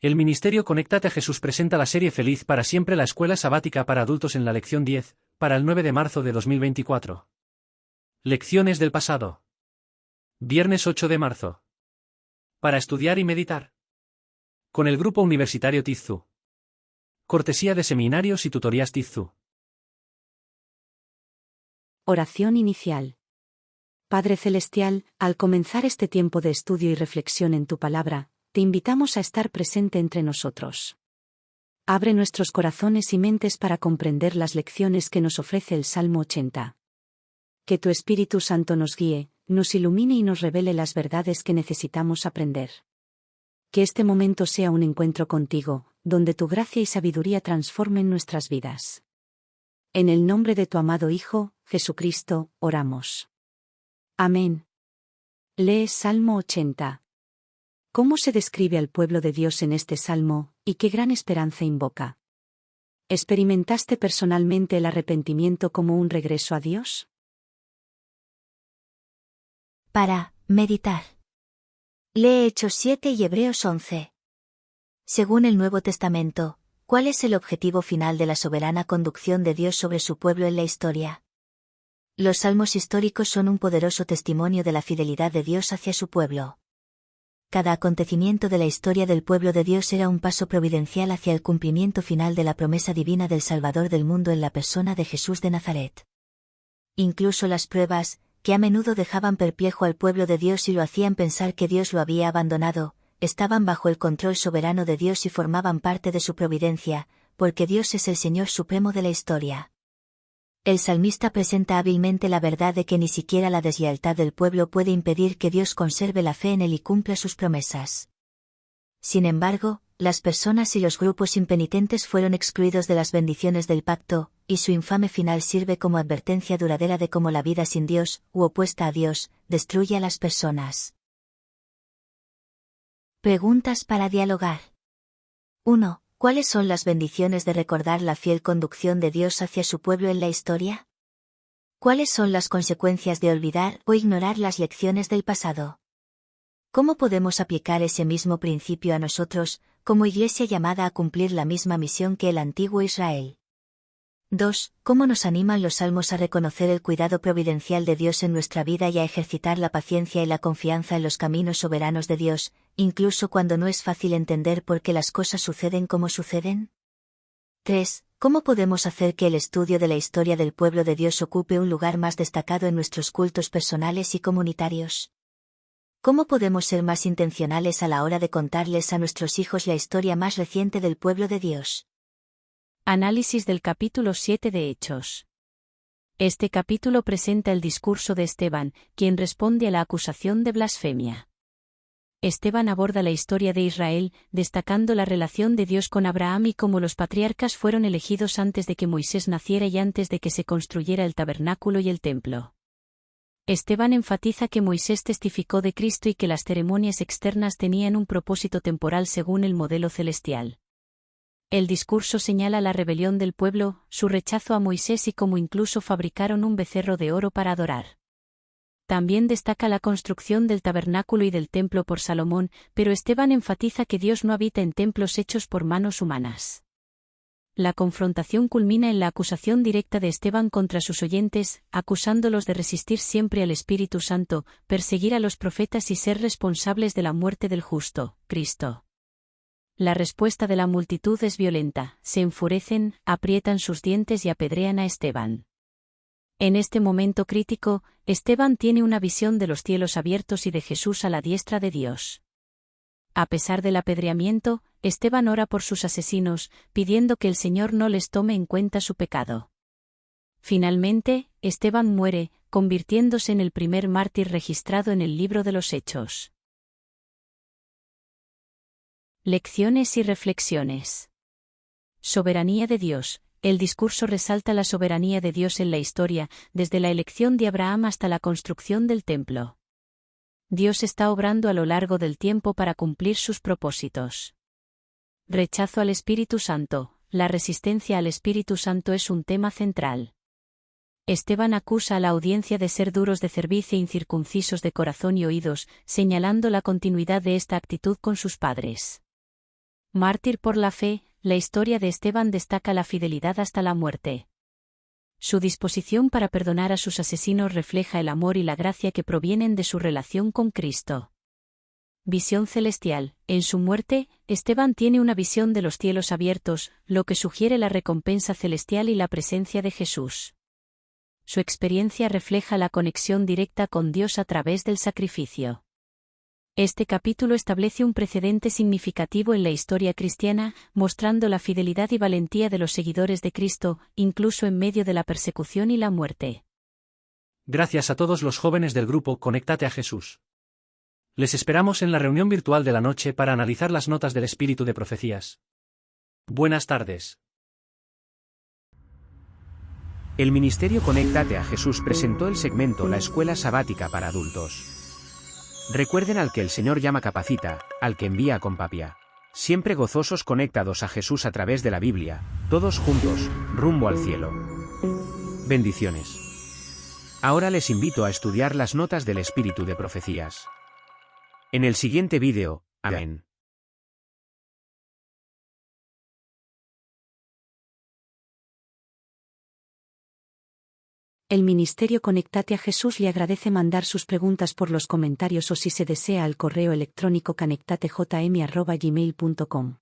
El Ministerio Conéctate a Jesús presenta la serie Feliz para siempre, la escuela sabática para adultos, en la lección 10, para el 9 de marzo de 2024. Lecciones del pasado. Viernes 8 de marzo. Para estudiar y meditar. Con el grupo universitario Tizú. Cortesía de seminarios y tutorías Tizú. Oración inicial. Padre Celestial, al comenzar este tiempo de estudio y reflexión en tu palabra, te invitamos a estar presente entre nosotros. Abre nuestros corazones y mentes para comprender las lecciones que nos ofrece el Salmo 80. Que tu Espíritu Santo nos guíe, nos ilumine y nos revele las verdades que necesitamos aprender. Que este momento sea un encuentro contigo, donde tu gracia y sabiduría transformen nuestras vidas. En el nombre de tu amado Hijo, Jesucristo, oramos. Amén. Lee Salmo 80. ¿Cómo se describe al pueblo de Dios en este salmo, y qué gran esperanza invoca? ¿Experimentaste personalmente el arrepentimiento como un regreso a Dios? Para meditar. Lee Hechos 7 y Hebreos 11. Según el Nuevo Testamento, ¿cuál es el objetivo final de la soberana conducción de Dios sobre su pueblo en la historia? Los salmos históricos son un poderoso testimonio de la fidelidad de Dios hacia su pueblo. Cada acontecimiento de la historia del pueblo de Dios era un paso providencial hacia el cumplimiento final de la promesa divina del Salvador del mundo en la persona de Jesús de Nazaret. Incluso las pruebas, que a menudo dejaban perplejo al pueblo de Dios y lo hacían pensar que Dios lo había abandonado, estaban bajo el control soberano de Dios y formaban parte de su providencia, porque Dios es el Señor supremo de la historia. El salmista presenta hábilmente la verdad de que ni siquiera la deslealtad del pueblo puede impedir que Dios conserve la fe en él y cumpla sus promesas. Sin embargo, las personas y los grupos impenitentes fueron excluidos de las bendiciones del pacto, y su infame final sirve como advertencia duradera de cómo la vida sin Dios, u opuesta a Dios, destruye a las personas. Preguntas para dialogar. 1. ¿Cuáles son las bendiciones de recordar la fiel conducción de Dios hacia su pueblo en la historia? ¿Cuáles son las consecuencias de olvidar o ignorar las lecciones del pasado? ¿Cómo podemos aplicar ese mismo principio a nosotros, como iglesia llamada a cumplir la misma misión que el antiguo Israel? 2. ¿Cómo nos animan los salmos a reconocer el cuidado providencial de Dios en nuestra vida y a ejercitar la paciencia y la confianza en los caminos soberanos de Dios, incluso cuando no es fácil entender por qué las cosas suceden como suceden? 3. ¿Cómo podemos hacer que el estudio de la historia del pueblo de Dios ocupe un lugar más destacado en nuestros cultos personales y comunitarios? ¿Cómo podemos ser más intencionales a la hora de contarles a nuestros hijos la historia más reciente del pueblo de Dios? Análisis del capítulo 7 de Hechos. Este capítulo presenta el discurso de Esteban, quien responde a la acusación de blasfemia. Esteban aborda la historia de Israel, destacando la relación de Dios con Abraham y cómo los patriarcas fueron elegidos antes de que Moisés naciera y antes de que se construyera el tabernáculo y el templo. Esteban enfatiza que Moisés testificó de Cristo y que las ceremonias externas tenían un propósito temporal según el modelo celestial. El discurso señala la rebelión del pueblo, su rechazo a Moisés y cómo incluso fabricaron un becerro de oro para adorar. También destaca la construcción del tabernáculo y del templo por Salomón, pero Esteban enfatiza que Dios no habita en templos hechos por manos humanas. La confrontación culmina en la acusación directa de Esteban contra sus oyentes, acusándolos de resistir siempre al Espíritu Santo, perseguir a los profetas y ser responsables de la muerte del justo, Cristo. La respuesta de la multitud es violenta, se enfurecen, aprietan sus dientes y apedrean a Esteban. En este momento crítico, Esteban tiene una visión de los cielos abiertos y de Jesús a la diestra de Dios. A pesar del apedreamiento, Esteban ora por sus asesinos, pidiendo que el Señor no les tome en cuenta su pecado. Finalmente, Esteban muere, convirtiéndose en el primer mártir registrado en el libro de los Hechos. Lecciones y reflexiones. Soberanía de Dios. El discurso resalta la soberanía de Dios en la historia, desde la elección de Abraham hasta la construcción del templo. Dios está obrando a lo largo del tiempo para cumplir sus propósitos. Rechazo al Espíritu Santo. La resistencia al Espíritu Santo es un tema central. Esteban acusa a la audiencia de ser duros de cerviz e incircuncisos de corazón y oídos, señalando la continuidad de esta actitud con sus padres. Mártir por la fe, la historia de Esteban destaca la fidelidad hasta la muerte. Su disposición para perdonar a sus asesinos refleja el amor y la gracia que provienen de su relación con Cristo. Visión celestial. En su muerte, Esteban tiene una visión de los cielos abiertos, lo que sugiere la recompensa celestial y la presencia de Jesús. Su experiencia refleja la conexión directa con Dios a través del sacrificio. Este capítulo establece un precedente significativo en la historia cristiana, mostrando la fidelidad y valentía de los seguidores de Cristo, incluso en medio de la persecución y la muerte. Gracias a todos los jóvenes del grupo Conéctate a Jesús. Les esperamos en la reunión virtual de la noche para analizar las notas del Espíritu de Profecías. Buenas tardes. El Ministerio Conéctate a Jesús presentó el segmento La Escuela Sabática para Adultos. Recuerden al que el Señor llama capacita, al que envía acompapia. Siempre gozosos conectados a Jesús a través de la Biblia, todos juntos, rumbo al cielo. Bendiciones. Ahora les invito a estudiar las notas del Espíritu de Profecías. En el siguiente vídeo, amén. El Ministerio Conéctate a Jesús le agradece mandar sus preguntas por los comentarios o si se desea al correo electrónico conectatejm@gmail.com.